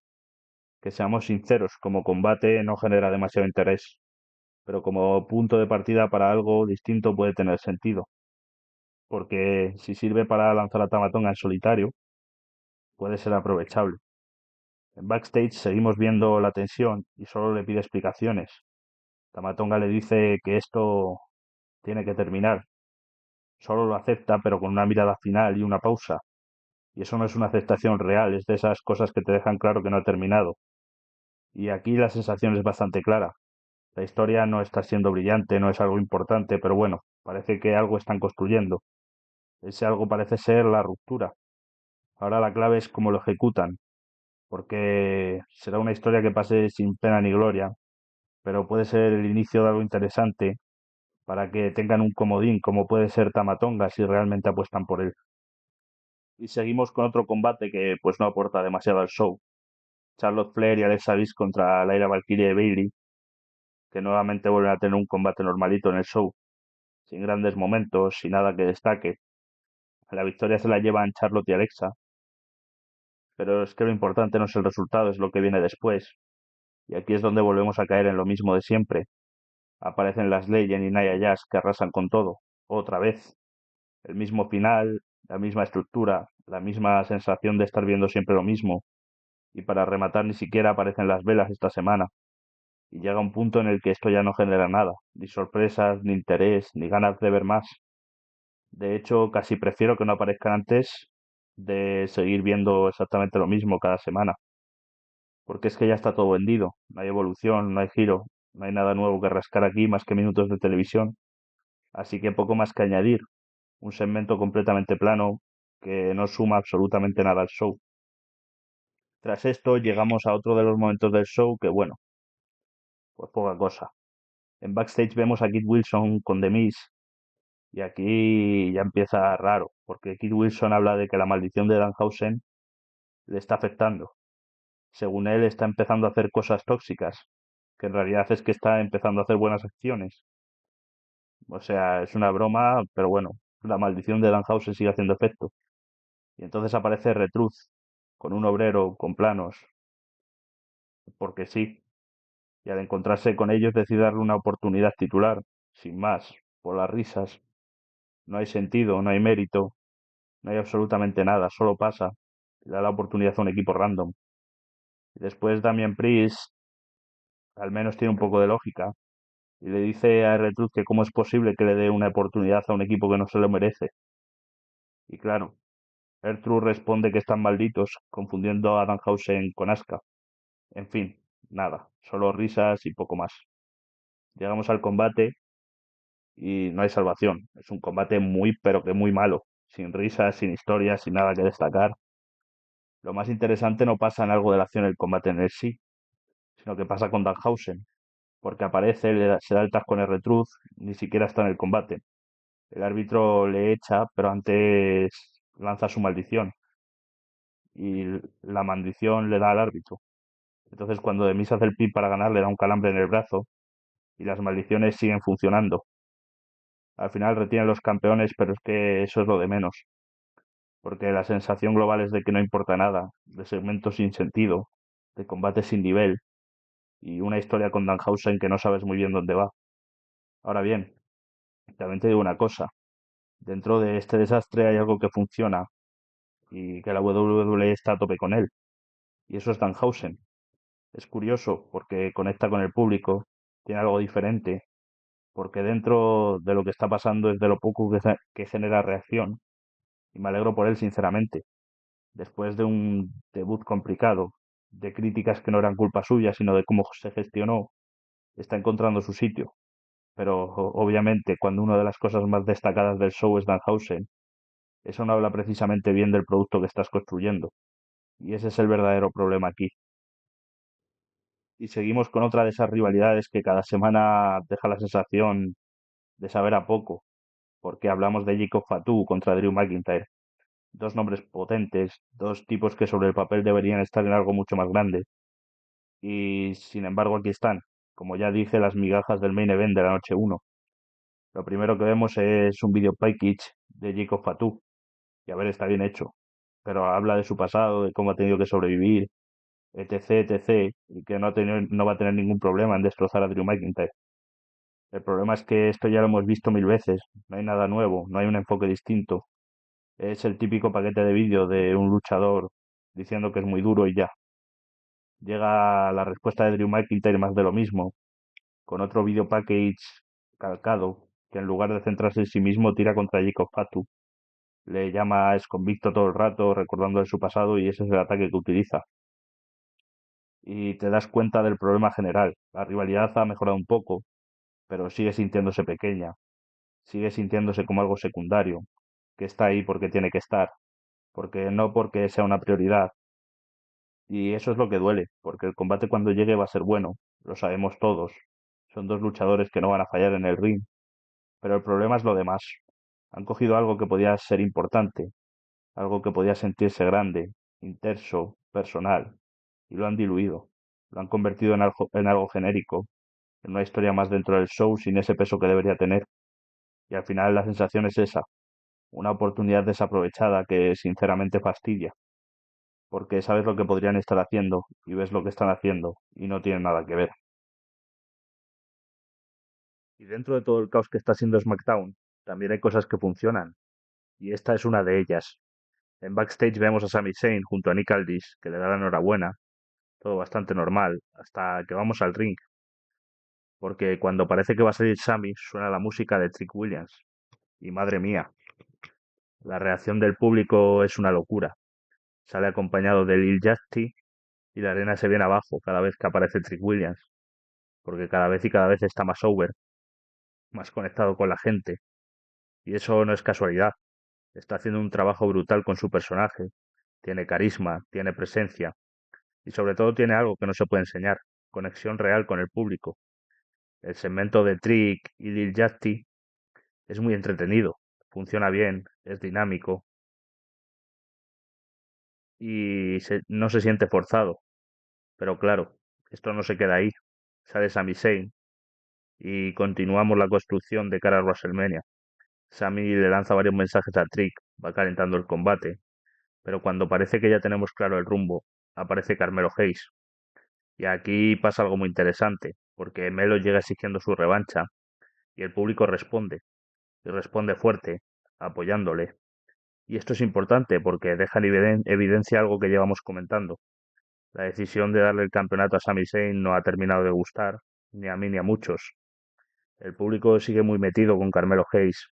A: que seamos sinceros, como combate no genera demasiado interés, pero como punto de partida para algo distinto puede tener sentido, porque si sirve para lanzar a Tamatonga en solitario, puede ser aprovechable. En backstage seguimos viendo la tensión y solo le pide explicaciones. Tamatonga le dice que esto tiene que terminar. Solo lo acepta, pero con una mirada final y una pausa. Y eso no es una aceptación real, es de esas cosas que te dejan claro que no ha terminado. Y aquí la sensación es bastante clara. La historia no está siendo brillante, no es algo importante, pero bueno, parece que algo están construyendo. Ese algo parece ser la ruptura. Ahora la clave es cómo lo ejecutan, porque será una historia que pase sin pena ni gloria, pero puede ser el inicio de algo interesante para que tengan un comodín, como puede ser Tamatonga si realmente apuestan por él. Y seguimos con otro combate que pues no aporta demasiado al show. Charlotte Flair y Alexa Bliss contra Layla Valkyria y Bayley, que nuevamente vuelven a tener un combate normalito en el show, sin grandes momentos, sin nada que destaque. La victoria se la llevan Charlotte y Alexa, pero es que lo importante no es el resultado, es lo que viene después. Y aquí es donde volvemos a caer en lo mismo de siempre. Aparecen las Legend y Nia Jax que arrasan con todo, otra vez. El mismo final, la misma estructura, la misma sensación de estar viendo siempre lo mismo. Y para rematar ni siquiera aparecen las velas esta semana. Y llega un punto en el que esto ya no genera nada, ni sorpresas, ni interés, ni ganas de ver más. De hecho, casi prefiero que no aparezcan antes de seguir viendo exactamente lo mismo cada semana, porque es que ya está todo vendido, no hay evolución, no hay giro, no hay nada nuevo que rascar aquí más que minutos de televisión, así que poco más que añadir, un segmento completamente plano que no suma absolutamente nada al show. Tras esto llegamos a otro de los momentos del show que, bueno, pues poca cosa. En backstage vemos a Kid Wilson con The Miz y aquí ya empieza raro, porque Kid Wilson habla de que la maldición de Danhausen le está afectando. Según él, está empezando a hacer cosas tóxicas, que en realidad es que está empezando a hacer buenas acciones. O sea, es una broma, pero bueno, la maldición de Danhausen sigue haciendo efecto. Y entonces aparece R-Truth, con un obrero, con planos, porque sí. Y al encontrarse con ellos decide darle una oportunidad titular, sin más, por las risas. No hay sentido, no hay mérito, no hay absolutamente nada, solo pasa. Le da la oportunidad a un equipo random. Y después Damian Priest, al menos tiene un poco de lógica, y le dice a R-Truth que cómo es posible que le dé una oportunidad a un equipo que no se lo merece. Y claro, R-Truth responde que están malditos, confundiendo a Danhausen con Asuka. En fin, nada, solo risas y poco más. Llegamos al combate y no hay salvación. Es un combate muy, pero que muy malo. Sin risas, sin historias, sin nada que destacar. Lo más interesante no pasa en algo de la acción del combate en el sí, sino que pasa con Danhausen, porque aparece, se da el tras con R-Truth, ni siquiera está en el combate. El árbitro le echa, pero antes lanza su maldición y la maldición le da al árbitro. Entonces cuando Demis hace el pin para ganar le da un calambre en el brazo y las maldiciones siguen funcionando. Al final retienen los campeones, pero es que eso es lo de menos, porque la sensación global es de que no importa nada, de segmentos sin sentido, de combates sin nivel y una historia con Danhausen que no sabes muy bien dónde va. Ahora bien, también te digo una cosa, dentro de este desastre hay algo que funciona y que la WWE está a tope con él, y eso es Danhausen. Es curioso porque conecta con el público, tiene algo diferente, porque dentro de lo que está pasando es de lo poco que genera reacción, y me alegro por él sinceramente. Después de un debut complicado, de críticas que no eran culpa suya, sino de cómo se gestionó, está encontrando su sitio. Pero obviamente cuando una de las cosas más destacadas del show es Danhausen, eso no habla precisamente bien del producto que estás construyendo. Y ese es el verdadero problema aquí. Y seguimos con otra de esas rivalidades que cada semana deja la sensación de saber a poco, porque hablamos de Jacob Fatu contra Drew McIntyre. Dos nombres potentes, dos tipos que sobre el papel deberían estar en algo mucho más grande. Y sin embargo aquí están, como ya dije, las migajas del main event de la noche uno. Lo primero que vemos es un video package de Jacob Fatu, y a ver, está bien hecho, pero habla de su pasado, de cómo ha tenido que sobrevivir, etc, etc, y que no va a tener ningún problema en destrozar a Drew McIntyre. El problema es que esto ya lo hemos visto mil veces, no hay nada nuevo, no hay un enfoque distinto. Es el típico paquete de vídeo de un luchador diciendo que es muy duro y ya. Llega la respuesta de Drew McIntyre más de lo mismo, con otro video package calcado, que en lugar de centrarse en sí mismo tira contra Jacob Fatu. Le llama es convicto todo el rato, recordando de su pasado y ese es el ataque que utiliza. Y te das cuenta del problema general. La rivalidad ha mejorado un poco, pero sigue sintiéndose pequeña, sigue sintiéndose como algo secundario, que está ahí porque tiene que estar, porque no porque sea una prioridad. Y eso es lo que duele, porque el combate cuando llegue va a ser bueno, lo sabemos todos. Son dos luchadores que no van a fallar en el ring, pero el problema es lo demás. Han cogido algo que podía ser importante, algo que podía sentirse grande, intenso, personal, y lo han diluido. Lo han convertido en algo genérico, en una historia más dentro del show sin ese peso que debería tener. Y al final la sensación es esa, una oportunidad desaprovechada que sinceramente fastidia, porque sabes lo que podrían estar haciendo y ves lo que están haciendo y no tienen nada que ver. Y dentro de todo el caos que está siendo SmackDown, también hay cosas que funcionan, y esta es una de ellas. En backstage vemos a Sami Zayn junto a Nick Aldis, que le da la enhorabuena, todo bastante normal, hasta que vamos al ring, porque cuando parece que va a salir Sami, suena la música de Trick Williams, y madre mía, la reacción del público es una locura. Sale acompañado de Lil Yachty y la arena se viene abajo cada vez que aparece Trick Williams, porque cada vez y cada vez está más over, más conectado con la gente, y eso no es casualidad. Está haciendo un trabajo brutal con su personaje, tiene carisma, tiene presencia, y sobre todo tiene algo que no se puede enseñar, conexión real con el público. El segmento de Trick y Lil Yachty es muy entretenido, funciona bien, es dinámico y no se siente forzado. Pero claro, esto no se queda ahí. Sale Sami Zayn y continuamos la construcción de cara a WrestleMania. Sami le lanza varios mensajes a Trick, va calentando el combate, pero cuando parece que ya tenemos claro el rumbo, aparece Carmelo Hayes. Y aquí pasa algo muy interesante, porque Melo llega exigiendo su revancha y el público responde, y responde fuerte, apoyándole. Y esto es importante porque deja en evidencia algo que llevamos comentando. La decisión de darle el campeonato a Sami Zayn no ha terminado de gustar, ni a mí ni a muchos. El público sigue muy metido con Carmelo Hayes.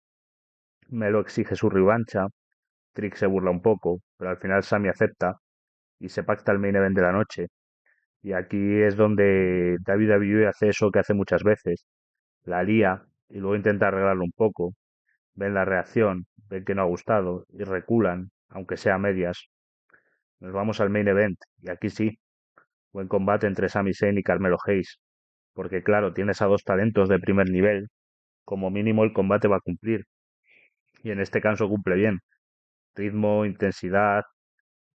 A: Melo exige su revancha, Trick se burla un poco, pero al final Sami acepta y se pacta el main event de la noche. Y aquí es donde WWE hace eso que hace muchas veces. La lía y luego intenta arreglarlo un poco. Ven la reacción, ven que no ha gustado y reculan, aunque sea a medias. Nos vamos al main event y aquí sí, buen combate entre Sami Zayn y Carmelo Hayes. Porque claro, tienes a dos talentos de primer nivel, como mínimo el combate va a cumplir. Y en este caso cumple bien. Ritmo, intensidad,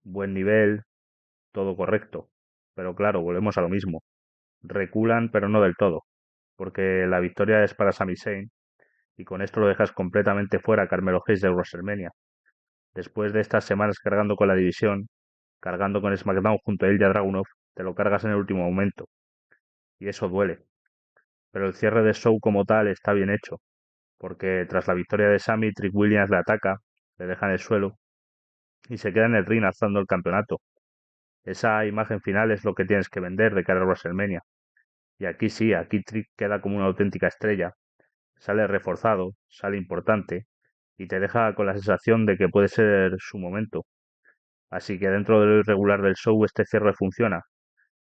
A: buen nivel, todo correcto. Pero claro, volvemos a lo mismo. Reculan, pero no del todo, porque la victoria es para Sami Zayn y con esto lo dejas completamente fuera a Carmelo Hayes de WrestleMania. Después de estas semanas cargando con la división, cargando con SmackDown junto a Ilya Dragunov, te lo cargas en el último momento. Y eso duele. Pero el cierre de show como tal está bien hecho, porque tras la victoria de Sami, Trick Williams le ataca, le deja en el suelo y se queda en el ring alzando el campeonato. Esa imagen final es lo que tienes que vender de cara a WrestleMania. Y aquí sí, aquí Trick queda como una auténtica estrella. Sale reforzado, sale importante y te deja con la sensación de que puede ser su momento. Así que dentro de lo irregular del show este cierre funciona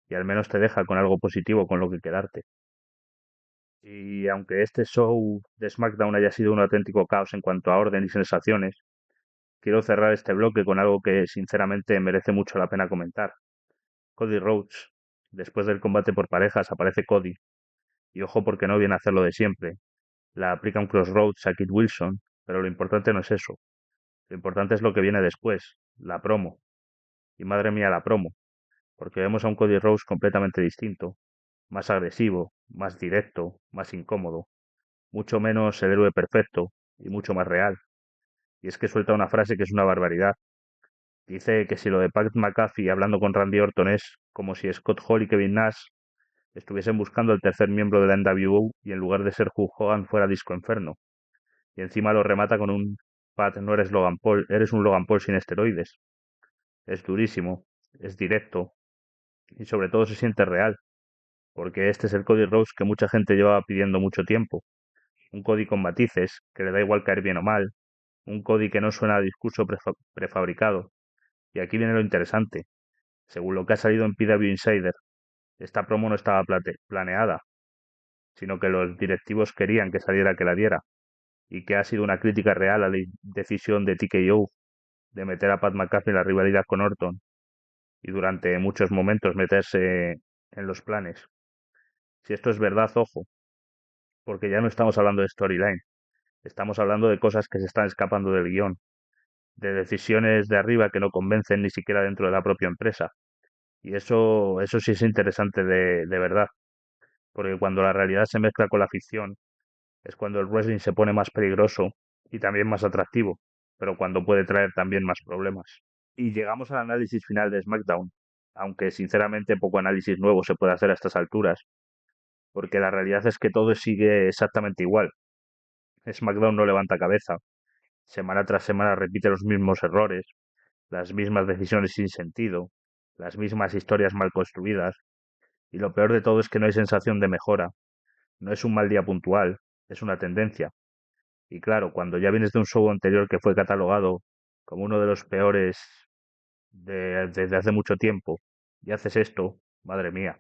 A: y al menos te deja con algo positivo con lo que quedarte. Y aunque este show de SmackDown haya sido un auténtico caos en cuanto a orden y sensaciones, quiero cerrar este bloque con algo que sinceramente merece mucho la pena comentar. Cody Rhodes. Después del combate por parejas aparece Cody, y ojo porque no viene a hacer lo de siempre. La aplica un Crossroads a Kid Wilson, pero lo importante no es eso. Lo importante es lo que viene después, la promo. Y madre mía la promo, porque vemos a un Cody Rhodes completamente distinto, más agresivo, más directo, más incómodo, mucho menos el héroe perfecto y mucho más real. Y es que suelta una frase que es una barbaridad. Dice que si lo de Pat McAfee hablando con Randy Orton es como si Scott Hall y Kevin Nash estuviesen buscando el tercer miembro de la NWO y en lugar de ser Hulk Hogan fuera Disco Inferno. Y encima lo remata con un Pat, no eres Logan Paul, eres un Logan Paul sin esteroides. Es durísimo, es directo y sobre todo se siente real, porque este es el Cody Rhodes que mucha gente llevaba pidiendo mucho tiempo. Un Cody con matices, que le da igual caer bien o mal, un Cody que no suena a discurso prefabricado. Y aquí viene lo interesante. Según lo que ha salido en PW Insider, esta promo no estaba planeada, sino que los directivos querían que saliera que la diera, y que ha sido una crítica real a la decisión de TKO de meter a Pat McAfee en la rivalidad con Orton y durante muchos momentos meterse en los planes. Si esto es verdad, ojo, porque ya no estamos hablando de storyline, estamos hablando de cosas que se están escapando del guión, de decisiones de arriba que no convencen ni siquiera dentro de la propia empresa. Y eso sí es interesante de verdad, porque cuando la realidad se mezcla con la ficción, es cuando el wrestling se pone más peligroso y también más atractivo, pero cuando puede traer también más problemas. Y llegamos al análisis final de SmackDown, aunque sinceramente poco análisis nuevo se puede hacer a estas alturas, porque la realidad es que todo sigue exactamente igual. SmackDown no levanta cabeza, semana tras semana repite los mismos errores, las mismas decisiones sin sentido, las mismas historias mal construidas, y lo peor de todo es que no hay sensación de mejora, no es un mal día puntual, es una tendencia. Y claro, cuando ya vienes de un show anterior que fue catalogado como uno de los peores desde hace mucho tiempo y haces esto, madre mía,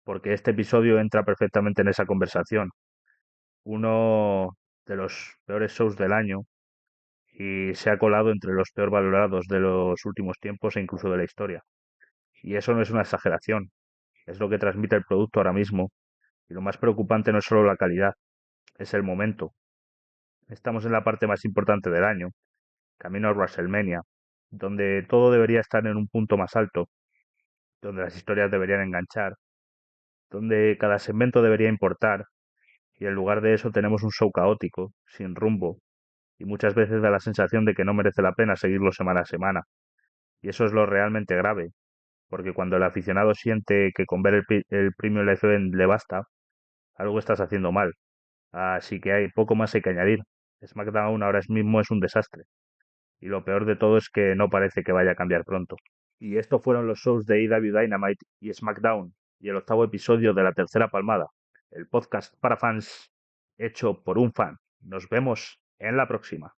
A: porque este episodio entra perfectamente en esa conversación. Uno de los peores shows del año y se ha colado entre los peor valorados de los últimos tiempos e incluso de la historia. Y eso no es una exageración, es lo que transmite el producto ahora mismo. Y lo más preocupante no es solo la calidad, es el momento. Estamos en la parte más importante del año, camino a WrestleMania, donde todo debería estar en un punto más alto, donde las historias deberían enganchar, donde cada segmento debería importar, y en lugar de eso tenemos un show caótico, sin rumbo, y muchas veces da la sensación de que no merece la pena seguirlo semana a semana. Y eso es lo realmente grave, porque cuando el aficionado siente que con ver el Premium Live Event le basta, algo estás haciendo mal. Así que hay poco más hay que añadir. SmackDown ahora mismo es un desastre. Y lo peor de todo es que no parece que vaya a cambiar pronto. Y estos fueron los shows de AEW Dynamite y SmackDown y el octavo episodio de La Tercera Palmada, el podcast para fans hecho por un fan. Nos vemos en la próxima.